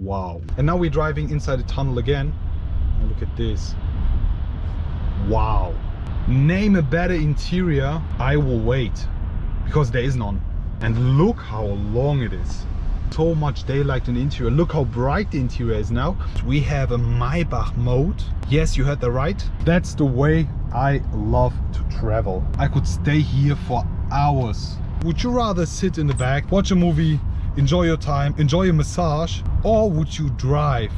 Wow. And now we're driving inside the tunnel again. And look at this. Wow. Name a better interior, I will wait, because there is none. And look how long it is. So much daylight in the interior. Look how bright the interior is now. We have a Maybach mode. Yes, you heard that right. That's the way I love to travel. I could stay here for hours. Would you rather sit in the back, watch a movie, enjoy your time, enjoy a massage, or would you drive?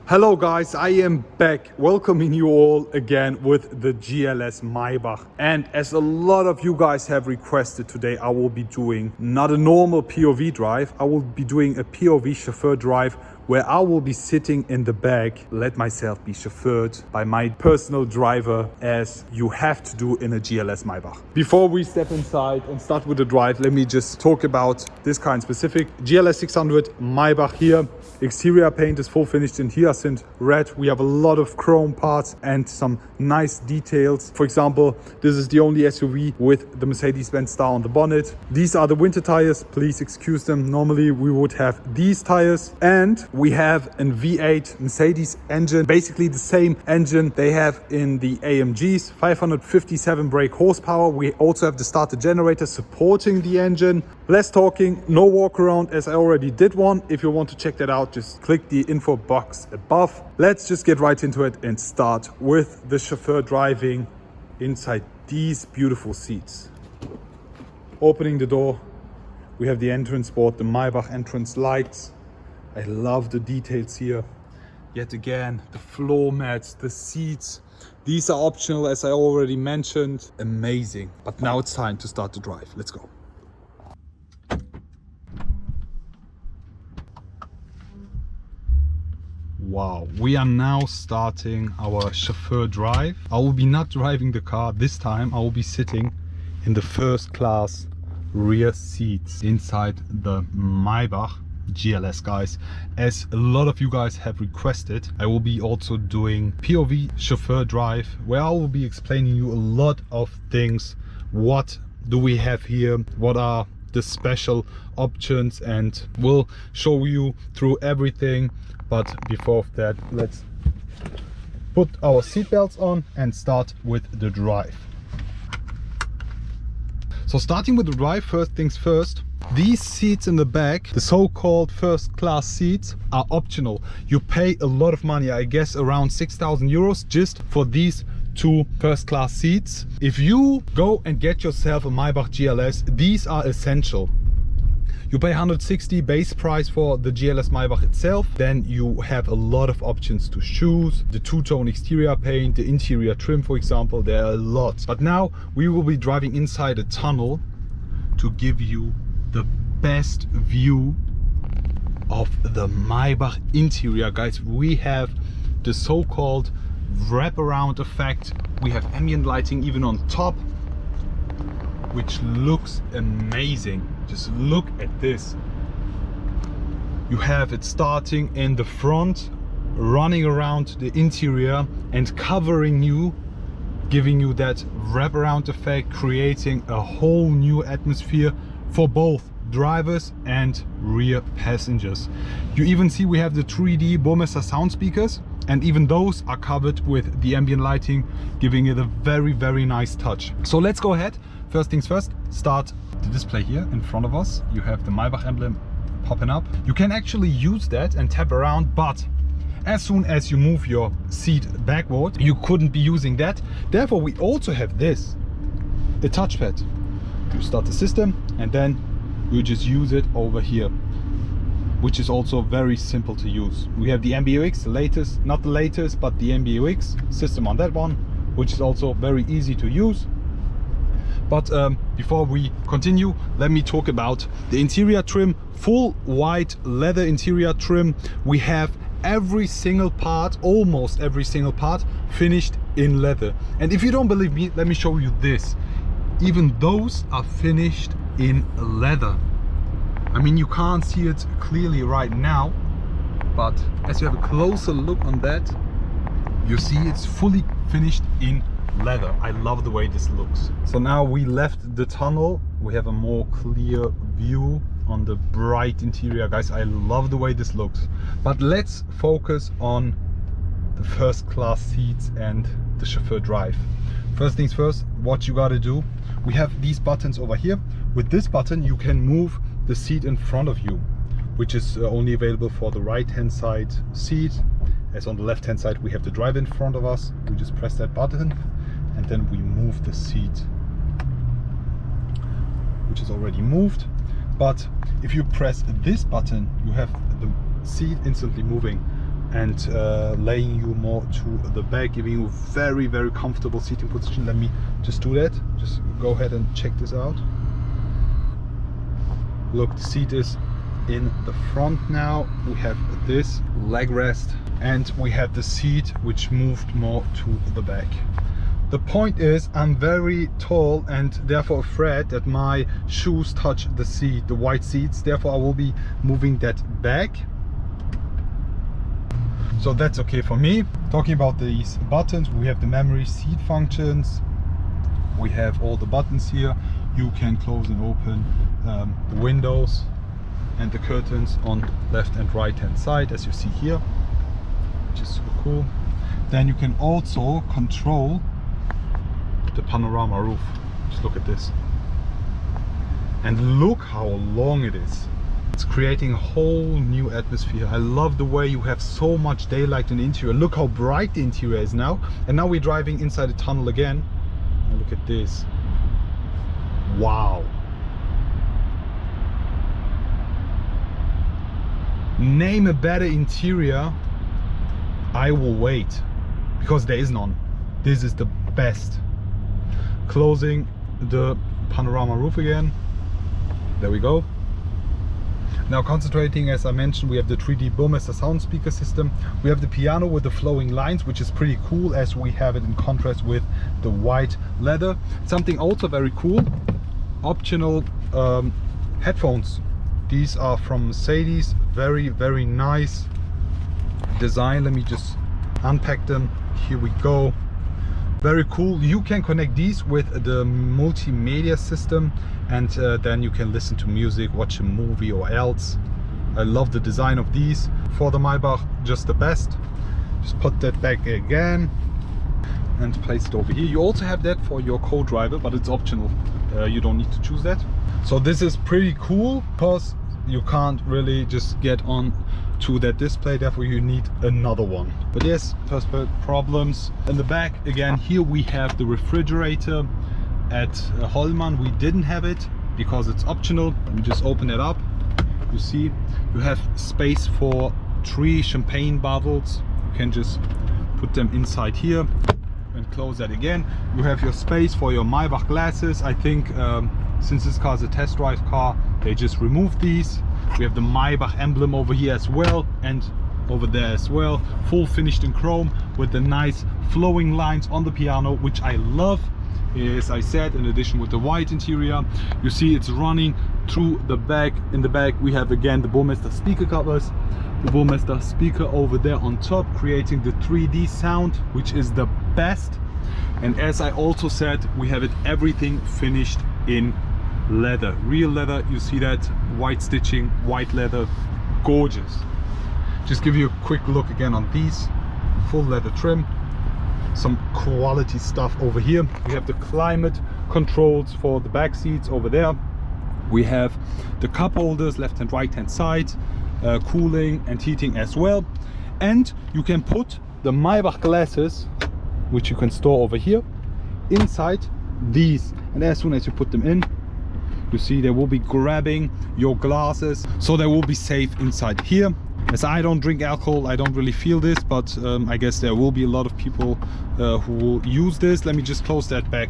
Hello guys, I am back welcoming you all again with the GLS Maybach. And as a lot of you guys have requested today, I will be doing not a normal POV drive. I will be doing a POV chauffeur drive where I will be sitting in the back, let myself be chauffeured by my personal driver, as you have to do in a GLS Maybach. Before we step inside and start with the drive, let me just talk about this kind specific. GLS600 Maybach here. Exterior paint is full finished in hyacinth red. We have a lot of chrome parts and some nice details. For example, this is the only SUV with the Mercedes Benz star on the bonnet. These are the winter tires, please excuse them. Normally we would have these tires. And we have a V8 Mercedes engine, basically the same engine they have in the AMGs, 557 brake horsepower. We also have the starter generator supporting the engine. Less talking, no walk around, as I already did one. If you want to check that out, just click the info box above. Let's just get right into it and start with the chauffeur driving inside these beautiful seats. Opening the door, we have the entrance board, the Maybach entrance lights. I love the details here. Yet again, the floor mats, the seats, these are optional, as I already mentioned. Amazing. But now it's time to start the drive. Let's go. Wow, we are now starting our chauffeur drive. I will be not driving the car this time. I will be sitting in the first class rear seats inside the Maybach GLS, guys. As a lot of you guys have requested, I will be also doing POV chauffeur drive, where I will be explaining you a lot of things. What do we have here? What are the special options? And we'll show you through everything. But before that, let's put our seatbelts on and start with the drive. So starting with the drive, first things first, these seats in the back, the so-called first class seats, are optional. You pay a lot of money, I guess around 6,000 euros just for these two first class seats. If you go and get yourself a Maybach GLS, these are essential. You pay 160 base price for the GLS Maybach itself. Then you have a lot of options to choose. The two-tone exterior paint, the interior trim, for example, there are a lot. But now we will be driving inside a tunnel to give you the best view of the Maybach interior, guys. We have the so-called wraparound effect. We have ambient lighting even on top, which looks amazing. Just look at this. You have it starting in the front, running around the interior and covering you, giving you that wraparound effect, creating a whole new atmosphere for both drivers and rear passengers. You even see we have the 3D Burmester sound speakers, and even those are covered with the ambient lighting, giving it a very, very nice touch. So let's go ahead. First things first, start the display here in front of us. You have the Maybach emblem popping up. You can actually use that and tap around, but as soon as you move your seat backward, you couldn't be using that. Therefore, we also have this, a touchpad. You start the system and then you just use it over here, which is also very simple to use. We have the MBUX, the latest, not the latest, but the MBUX system on that one, which is also very easy to use. But before we continue, let me talk about the interior trim. Full white leather interior trim. We have every single part, almost every single part, finished in leather. And if you don't believe me, let me show you this. Even those are finished in leather. I mean, you can't see it clearly right now, but as you have a closer look on that, You see it's fully finished in leather. I love the way this looks. So now we left the tunnel. We have a more clear view on the bright interior, guys. I love the way this looks. But let's focus on the first class seats and the chauffeur drive. First things first, what you gotta do, we have these buttons over here. With this button you can move the seat in front of you, which is only available for the right hand side seat, as on the left hand side we have the driver in front of us. We just press that button and then we move the seat, which is already moved. But if you press this button, you have the seat instantly moving and laying you more to the back, giving you a very, very comfortable seating position. Let me just do that. Just go ahead and check this out. Look, the seat is in the front now. We have this leg rest and we have the seat which moved more to the back. The point is, I'm very tall and therefore afraid that my shoes touch the seat, the white seats. Therefore I will be moving that back. So that's okay for me. Talking about these buttons, we have the memory seat functions. We have all the buttons here. You can close and open the windows and the curtains on left and right hand side, as you see here, which is super cool. Then you can also control the panorama roof. Just look at this, and look how long it is. It's creating a whole new atmosphere. I love the way you have so much daylight in the interior. Look how bright the interior is now. And now we're driving inside the tunnel again. And look at this. Wow. Name a better interior. I will wait, because there is none. This is the best. Closing the panorama roof again. There we go. Now concentrating, as I mentioned, we have the 3D Burmester sound speaker system. We have the piano with the flowing lines, which is pretty cool, as we have it in contrast with the white leather. Something also very cool, optional headphones. These are from Mercedes. Very, very nice design. Let me just unpack them. Here we go. Very cool. You can connect these with the multimedia system, and then you can listen to music, watch a movie or else. I love the design of these. For the Maybach, just the best. Just put that back again and place it over here. You also have that for your co-driver, but it's optional. You don't need to choose that. So this is pretty cool, because you can't really just get on to that display, therefore you need another one. But yes, first problems. In the back again, here we have the refrigerator. At Hollmann we didn't have it because it's optional. Let me just open it up. You see you have space for 3 champagne bottles. You can just put them inside here and close that again. You have your space for your Maybach glasses. I think since this car is a test drive car, they just removed these. We have the Maybach emblem over here as well, and over there as well, full finished in chrome with the nice flowing lines on the piano, which I love. As I said, in addition with the white interior, you see it's running through the back. In the back we have again the Burmester speaker covers, the Burmester speaker over there on top, creating the 3D sound, which is the best. And as I also said, we have it everything finished in leather, real leather. You see that white stitching, white leather, gorgeous. Just give you a quick look again on these, full leather trim. Some quality stuff over here. We have the climate controls for the back seats over there. We have the cup holders left and right hand side, cooling and heating as well. And you can put the Maybach glasses, which you can store over here, inside these. And as soon as you put them in, you see they will be grabbing your glasses, so they will be safe inside here. As I don't drink alcohol, I don't really feel this, but I guess there will be a lot of people who will use this. Let me just close that back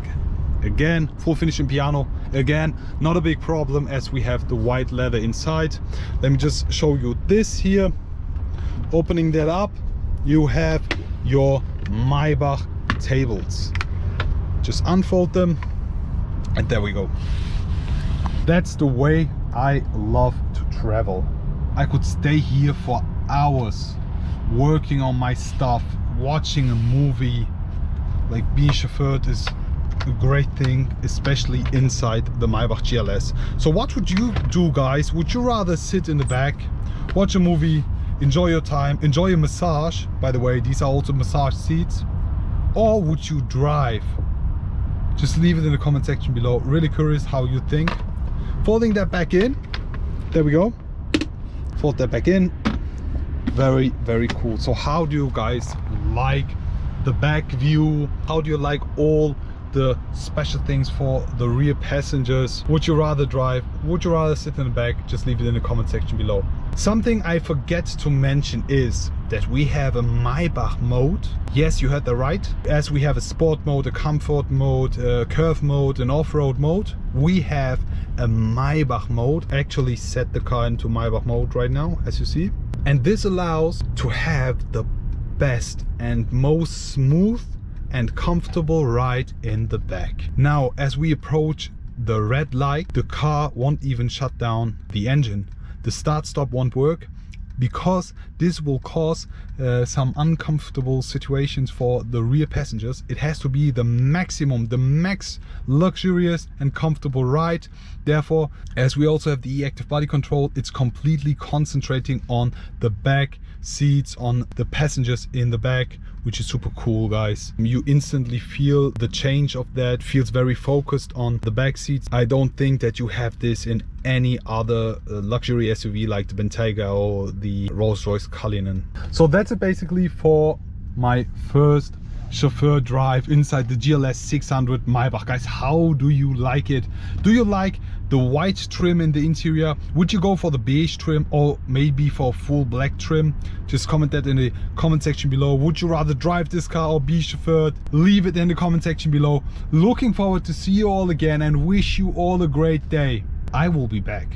again. Full finish in piano again, not a big problem, as we have the white leather inside. Let me just show you this here. Opening that up, you have your Maybach tables. Just unfold them, and there we go. That's the way I love to travel. I could stay here for hours working on my stuff, watching a movie, like being chauffeured is a great thing, especially inside the Maybach GLS. So what would you do, guys? Would you rather sit in the back, watch a movie, enjoy your time, enjoy a massage? By the way, these are also massage seats. Or would you drive? Just leave it in the comment section below. Really curious how you think. Folding that back in, there we go. Fold that back in. Very, very cool. So how do you guys like the back view? How do you like all the special things for the rear passengers? Would you rather drive? Would you rather sit in the back? Just leave it in the comment section below. Something I forget to mention is that we have a Maybach mode. Yes, you heard that right. As we have a sport mode, a comfort mode, a curve mode, an off-road mode, we have a Maybach mode. I actually set the car into Maybach mode right now, as you see. And this allows to have the best and most smooth and comfortable ride in the back. Now, as we approach the red light, the car won't even shut down the engine. The start stop won't work, because this will cause some uncomfortable situations for the rear passengers. It has to be the maximum, the max luxurious and comfortable ride. Therefore, as we also have the e-active body control, it's completely concentrating on the back seats, on the passengers in the back, which is super cool, guys. You instantly feel the change of that. Feels very focused on the back seats. I don't think that you have this in any other luxury SUV like the Bentayga or the Rolls-Royce Cullinan. So that's it basically for my first chauffeur drive inside the GLS600 Maybach. Guys, how do you like it? Do you like the white trim in the interior? Would you go for the beige trim or maybe for full black trim? Just comment that in the comment section below. Would you rather drive this car or be chauffeured? Leave it in the comment section below. Looking forward to see you all again and wish you all a great day. I will be back.